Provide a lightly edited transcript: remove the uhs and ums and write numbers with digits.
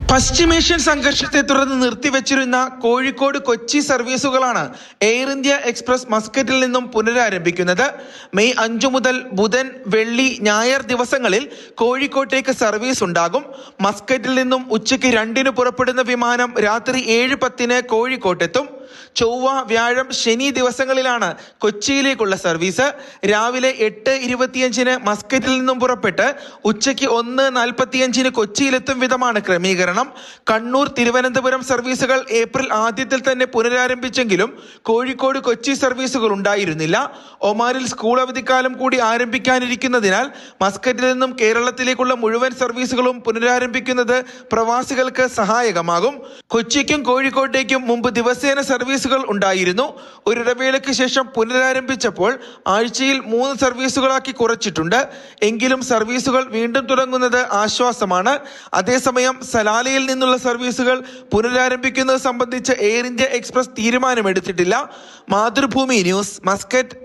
പശ്ചിമേഷ്യൻ സംഘർഷത്തെ തുടർന്ന് നിർത്തിവെച്ചിരുന്ന കോഴിക്കോട് കൊച്ചി സർവീസുകളാണ് എയർ ഇന്ത്യ എക്സ്പ്രസ് മസ്കറ്റിൽ നിന്നും പുനരാരംഭിക്കുന്നത്. മെയ് 5 മുതൽ ബുധൻ, വെള്ളി, ഞായർ ദിവസങ്ങളിൽ കോഴിക്കോട്ടേക്ക് സർവീസ് ഉണ്ടാകും. മസ്കറ്റിൽ നിന്നും ഉച്ചയ്ക്ക് 2-ന് പുറപ്പെടുന്ന വിമാനം രാത്രി 7:10 കോഴിക്കോട്ടെത്തും. ചൊവ്വ, വ്യാഴം, ശനി ദിവസങ്ങളിലാണ് കൊച്ചിയിലേക്കുള്ള സർവീസ്. രാവിലെ 8:25 മസ്കറ്റിൽ നിന്നും പുറപ്പെട്ട് ഉച്ചയ്ക്ക് 1:45 കൊച്ചിയിലെത്തും വിധമാണ് ക്രമീകരണം. കണ്ണൂർ, തിരുവനന്തപുരം സർവീസുകൾ ഏപ്രിൽ ആദ്യത്തിൽ തന്നെ പുനരാരംഭിച്ചെങ്കിലും കോഴിക്കോട് കൊച്ചി സർവീസുകൾ ഉണ്ടായിരുന്നില്ല. ഒമാനിൽ സ്കൂൾ അവധിക്കാലം കൂടി ആരംഭിക്കാനിരിക്കുന്നതിനാൽ മസ്കറ്റിൽ നിന്നും കേരളത്തിലേക്കുള്ള മുഴുവൻ സർവീസുകളും പുനരാരംഭിക്കുന്നത് പ്രവാസികൾക്ക് സഹായകമാകും. കൊച്ചിക്കും കോഴിക്കോട്ടേക്കും മുമ്പ് ദിവസേന സർവീസുകൾ ഉണ്ടായിരുന്നു. ഒരിടവേളയ്ക്ക് ശേഷം പുനരാരംഭിച്ചപ്പോൾ ആഴ്ചയിൽ 3 സർവീസുകളാക്കി കുറച്ചിട്ടുണ്ട്. എങ്കിലും സർവീസുകൾ വീണ്ടും തുടങ്ങുന്നത് ആശ്വാസമാണ്. അതേസമയം സലാലയിൽ നിന്നുള്ള സർവീസുകൾ പുനരാരംഭിക്കുന്നത് സംബന്ധിച്ച് എയർ ഇന്ത്യ എക്സ്പ്രസ് തീരുമാനമെടുത്തിട്ടില്ല. Mathrubhumi News, Muscat.